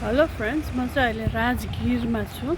Hello friends, म चाहिँ अहिले राजगिरमा छु।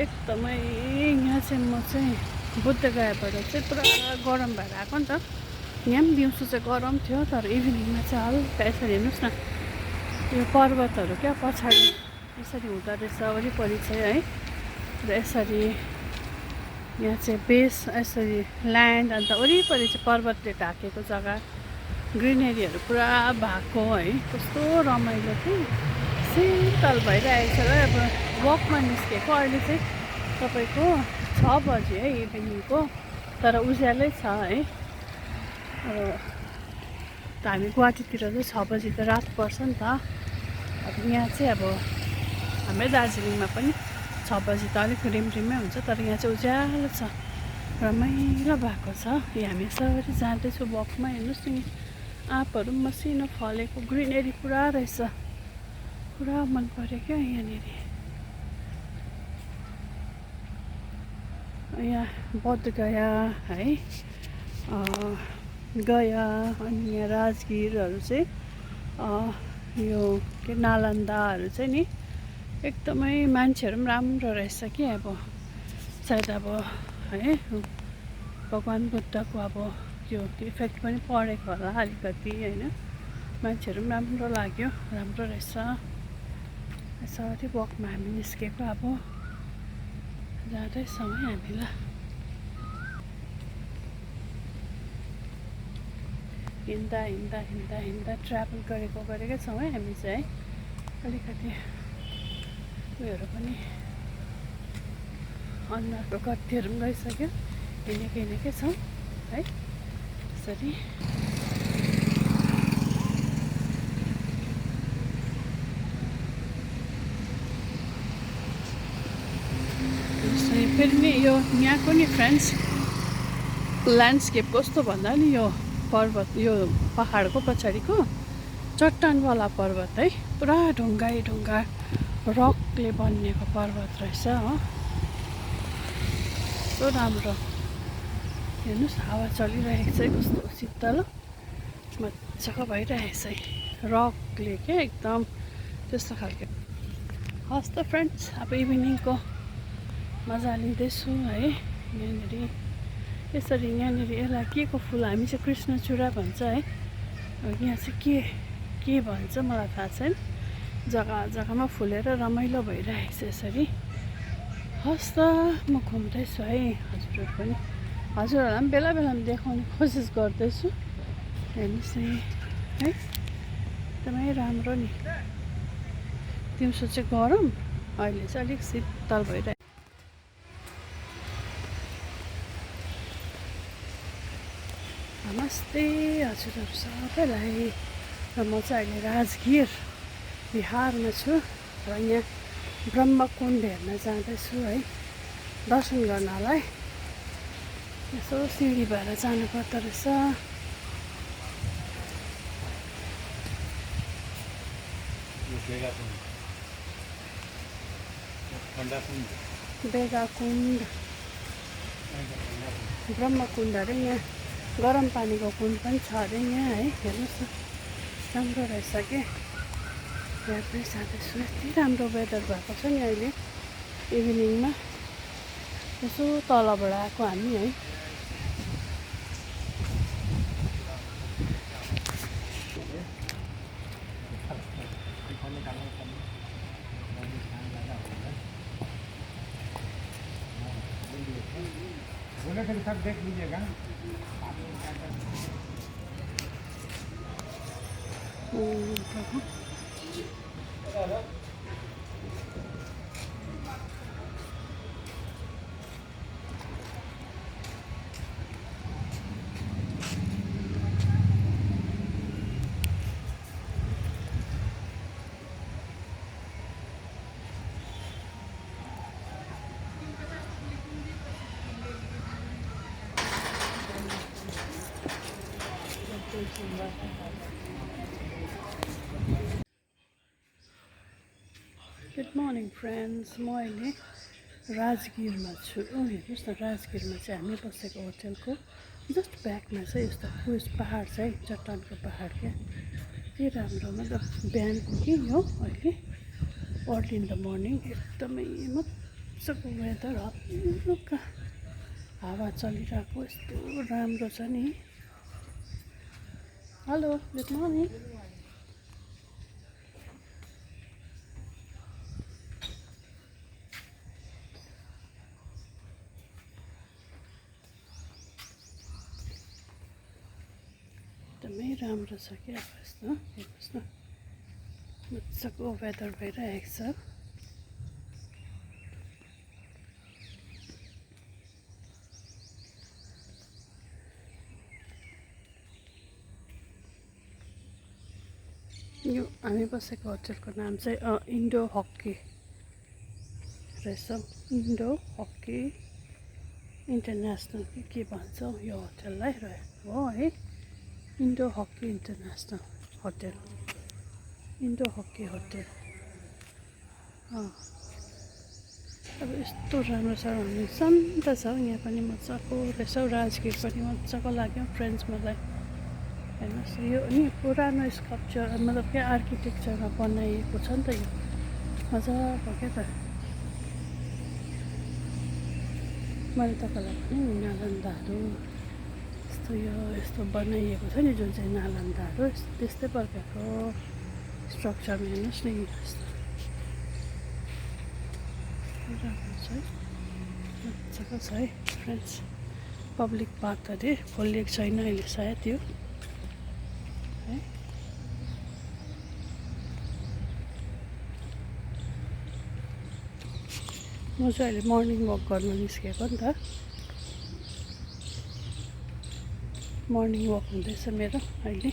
एकदमै यहाँ चाहिँ म चाहिँ बुद्धगयाबाट चाहिँ पुरा गरम भएर आएको नि त। यहाँ पनि दिउँसो चाहिँ गरम थियो, तर इभिनिङमा चाहिँ हल्का यसरी हेर्नुहोस् न, यो पर्वतहरू क्या पछाडि यसरी हुँदो रहेछ वरिपरि चाहिँ है। र यसरी यहाँ चाहिँ बेस यसरी ल्यान्ड, अन्त वरिपरि चाहिँ पर्वतले ढाकेको जग्गा, ग्रिनेरीहरू पुरा भएको है। कस्तो रमाइलो थियो, शीतल भइरहेको छ र अब वकमा निस्केको। अहिले चाहिँ तपाईँको 6 बजी है इभिनिङको, तर उज्यालै छ है। हामी गुवाहाटीतिर चाहिँ 6 बजी त रात पर्छ नि त। अब यहाँ चाहिँ अब हाम्रै दार्जिलिङमा पनि 6 बजी त अलिक रिमरिमै हुन्छ, तर यहाँ चाहिँ उज्यालो छ, रमाइलो भएको छ। हामी यसरी जाँदैछु वकमा। हेर्नुहोस् न, आँपहरू मसिनो फलेको, ग्रिनेरी पुरा रहेछ, पुरा मन पर्यो क्या यहाँनिर। यहाँ बोधगया है, गया, अनि यहाँ राजगिरहरू चाहिँ यो के नालन्दाहरू चाहिँ नि एकदमै मान्छेहरू पनि राम्रो रहेछ कि। अब सायद अब है भगवान् बुद्धको अब त्यो इफेक्ट पनि परेको होला अलिकति होइन। मान्छेहरू पनि राम्रो लाग्यो, राम्रो रहेछ। यसरी वकमा हामी निस्केको, अब जाँदैछौँ है हामी। ल हिँड्दा हिँड्दा हिँड्दा हिँड्दा ट्राभल गरेकै छौँ है हामी चाहिँ है। अलिकति उयोहरू पनि अनुहारको गट्टीहरू पनि गइसक्यो, हिँडेकै छौँ है यसरी। फेरि नि यो यहाँको नि फ्रेन्ड्स ल्यान्डस्केप कस्तो भन्दा नि, यो पर्वत, यो पहाडको पछाडिको चट्टानवाला पर्वत है, पुरा ढुङ्गा रकले बनिएको पर्वत रहेछ हो। कस्तो राम्रो हेर्नुहोस्, हावा चलिरहेको छ, कस्तो शीतल मजाको भइरहेछ है, रकले क्या एकदम त्यस्तो खालको। हस् त फ्रेन्ड्स, अब इभिनिङको मजा लिँदैछु है। यहाँनिर यसरी, यहाँनिर यसलाई के को फुल, हामी चाहिँ कृष्णचूडा भन्छ है। यहाँ चाहिँ के भन्छ मलाई थाहा छैन, जग्गामा फुलेर रमाइलो भइरहेको छ यसरी। हस् त, म घुम्दैछु है, हजुरहरू पनि, हजुरहरूलाई पनि बेला बेलामा देखाउने कोसिस गर्दैछु। हेर्नुहोस् है, एकदमै राम्रो नि। दिउँसो चाहिँ गरम, अहिले चाहिँ अलिक शीतल भइरहेको। नमस्ते हजुरहरू सबैलाई। र म चाहिँ अहिले राजगिर बिहारमा छु, र यहाँ ब्रह्मकुण्ड हेर्न जाँदैछु है, दर्शन गर्नलाई। यसो सिँढी भएर जानुपर्दो रहेछ। बेगाकुण्ड ब्रह्मकुण्ड अरे, यहाँ गरम पानीको कुण्ड पनि छ अरे यहाँ है। हेर्नुहोस् न, राम्रो रहेछ कि। यहाँ पनि जाँदैछु, यति राम्रो वेदर भएको छ नि अहिले इभिनिङमा। यसो तलबाट आएको हामी है। सब देख लीजिएगा। गुड मर्निङ फ्रेन्ड्स, म अहिले राजगिरमा छु। हेर्नुहोस् न, राजगिरमा चाहिँ हामी बसेको होटेलको जस्ट ब्याकमा चाहिँ यस्तो उयस पहाड छ है, चट्टानको पहाड क्या। के राम्रो, मतलब बिहानको कि हो अहिले अर्ली इन द मर्निङ एकदमै मजाको वेदर, हल्का हावा चलिरहेको यस्तो राम्रो छ नि। Hello, good morning. एकदमै राम्रो छ क्या अब यस्तो, हेर्नुहोस् न मजाको वेदर भइरहेको छ। यो हामी बसेको होटेलको नाम चाहिँ इन्डो हक्की रहेछ। इन्डो हक्की इन्टरनेसनल के भन्छ यो होटेललाई हो है, Indo hockey international hotel, Indo hockey hotel. अब यस्तो राम्रो छ, हामी शान्त छ, यहाँ पनि मजाको रहेछ। राजगिर पनि मजाको लाग्यो फ्रेन्ड्स मलाई। हेर्नुहोस् यो नि पुरानो स्कल्पचर मतलब क्या आर्किटेक्चरमा बनाइएको छ नि त, यो मजाको क्या त। मैले तपाईँलाई पनि नालन्दाहरू यस्तो यस्तो बनाइएको छ नि, जुन चाहिँ नालन्दाहरू त्यस्तै प्रकारको स्ट्रक्चरमा हेर्नुहोस् न, यस्तो राम्रो छ है, मजाको छ है फ्रेन्ड्स। पब्लिक पार्क अरे खोलिएको छैन अहिले सायद यो है। म चाहिँ अहिले मर्निङ वक गर्न निस्केको नि त, मर्निङ वक हुँदैछ मेरो अहिले।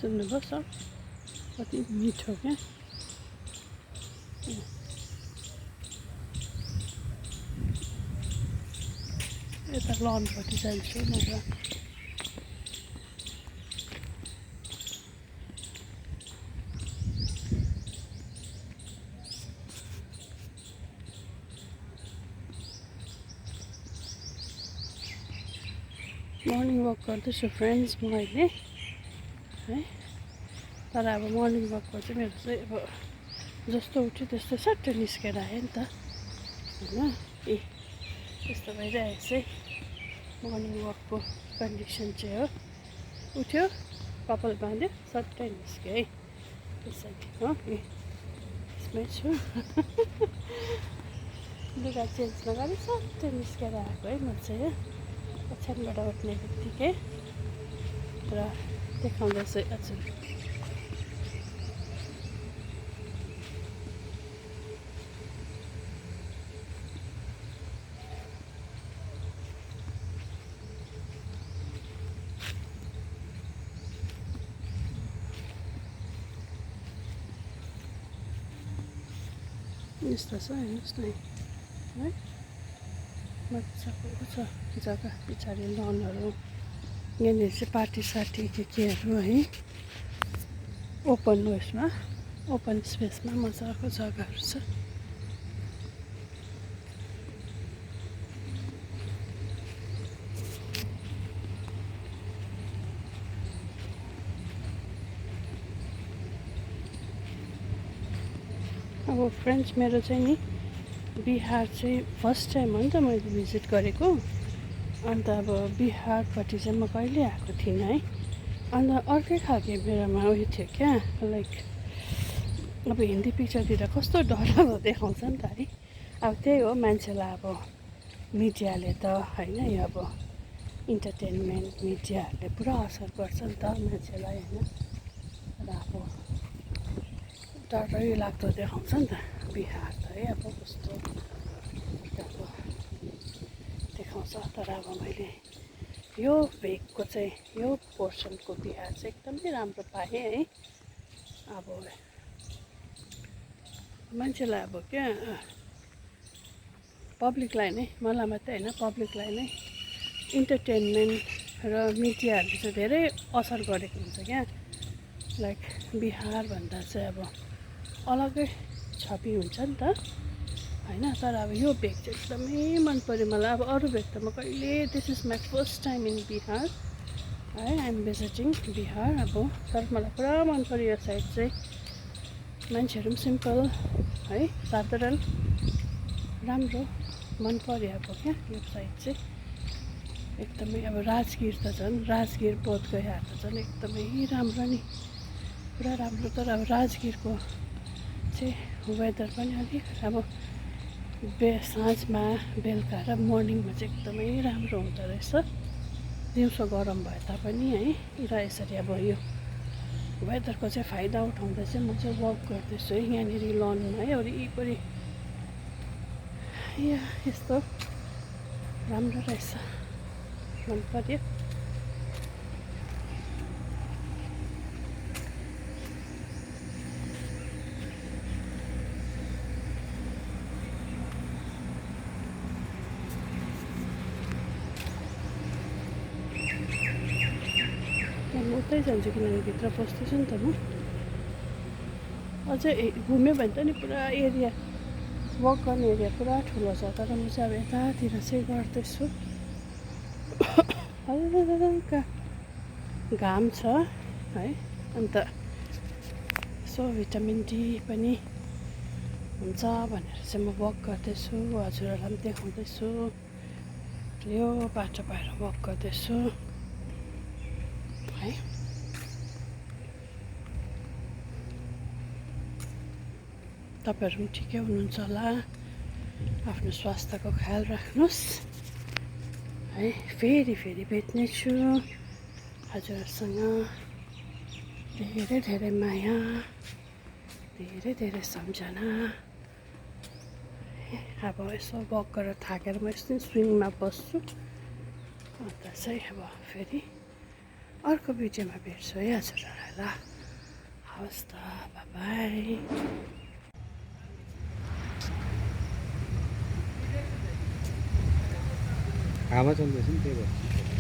सुन्नुभयो कति मिठो क्या। यता लनपट्टि जान्छु म। मर्निङ वक गर्दैछु फ्रेन्ड्स म अहिले है। तर अब मर्निङ वकको चाहिँ मेरो चाहिँ अब जस्तो उठ्यो त्यस्तो सट्टै निस्केर आयो नि त होइन। त्यस्तो भइरहेको चाहिँ मर्निङ वकको कन्डिसन चाहिँ हो। उठ्यो, कपाल बाँध्यो, सट्टै निस्क्यो है त्यसरी हो। यसमै छु लुगा चेन्ज नगरी सट्टै निस्केर आएको है म चाहिँ। ओछ्यानबाट उठ्ने बित्तिकै र देखाउँदैछु हजुर। यस्तो छ हेर्नुहोस् न है, मजाको छ जग्गा। पछाडि लनहरू, यहाँनिर चाहिँ पार्टी सार्टी केहरू है, ओपन उयसमा ओपन स्पेसमा मजाको जग्गाहरू छ। अब फ्रेन्ड्स मेरो चाहिँ नि बिहार चाहिँ फर्स्ट टाइम हो नि त मैले भिजिट गरेको। अन्त अब बिहारपट्टि चाहिँ म कहिले आएको थिइनँ है। अन्त अर्कै खालके मेरोमा उयो थियो क्या, लाइक अब हिन्दी पिक्चरतिर कस्तो डरलाग्दो देखाउँछ नि त है। अब त्यही हो, मान्छेलाई अब मिडियाले त होइन, यो अब इन्टरटेनमेन्ट मिडियाहरूले पुरा असर गर्छ नि त मान्छेलाई होइन। र अब डरै लाग्दो देखाउँछ नि त बिहार त है, अब कस्तो अब देखाउँछ। तर अब मैले यो भेगको चाहिँ यो पोर्सनको बिहार चाहिँ एकदमै राम्रो पाएँ है। अब मान्छेलाई अब क्या पब्लिकलाई नै, मलाई मात्रै होइन पब्लिकलाई नै इन्टरटेनमेन्ट र मिडियाहरूले चाहिँ धेरै असर गरेको हुन्छ क्या। लाइक बिहार भन्दा चाहिँ अब अलग्गै छवि हुन्छ नि त होइन। तर अब यो भेग चाहिँ एकदमै मन पऱ्यो मलाई। अब अरू भेग त म कहिले, this is my first time in Bihar है, आइएम भिजिटिङ बिहार। अब तर मलाई पुरा मन पऱ्यो यो साइड चाहिँ। मान्छेहरू पनि सिम्पल है, साधारण, राम्रो मन पऱ्यो अब क्या यो साइड चाहिँ एकदमै। अब राजगिर त झन्, राजगिर बोधगया त झन् एकदमै राम्रो नि, पुरा राम्रो। तर अब राजगिरको चाहिँ वेदर पनि अलिक अब साँझमा बेलुका र मर्निङमा चाहिँ एकदमै राम्रो हुँदो रहेछ। दिउँसो गरम भए तापनि है। र यसरी अब यो वेदरको चाहिँ फाइदा उठाउँदा चाहिँ म चाहिँ वक गर्दैछु है यहाँनिर लनमा है। वरिपरि यस्तो राम्रो रहेछ, मन पर्यो। म उतै जान्छु किनभने भित्र पस्दैछु नि त म। अझै घुम्यो भने त नि पुरा एरिया, वक गर्ने एरिया पुरा ठुलो छ। तर म चाहिँ अब यतातिर चाहिँ गर्दैछु। हल्का घाम छ है, अन्त सो भिटामिन डी पनि हुन्छ भनेर चाहिँ म वक गर्दैछु। हजुरहरूलाई पनि देखाउँदैछु, यो बाटो भएर वक गर्दैछु है। तपाईँहरू पनि ठिकै हुनुहुन्छ होला, आफ्नो स्वास्थ्यको ख्याल राख्नुहोस् है। फेरि भेट्नेछु हजुरहरूसँग। धेरै धेरै माया, धेरै धेरै सम्झना। अब यसो वक गरेर थाकेर म यस्तो स्विङमा बस्छु। अन्त चाहिँ अब फेरि अर्को भिडियोमा भेट्छु है हजुरहरूलाई। ल हवस् त, बाई। हावा चल्दैछ नि त्यही भएर।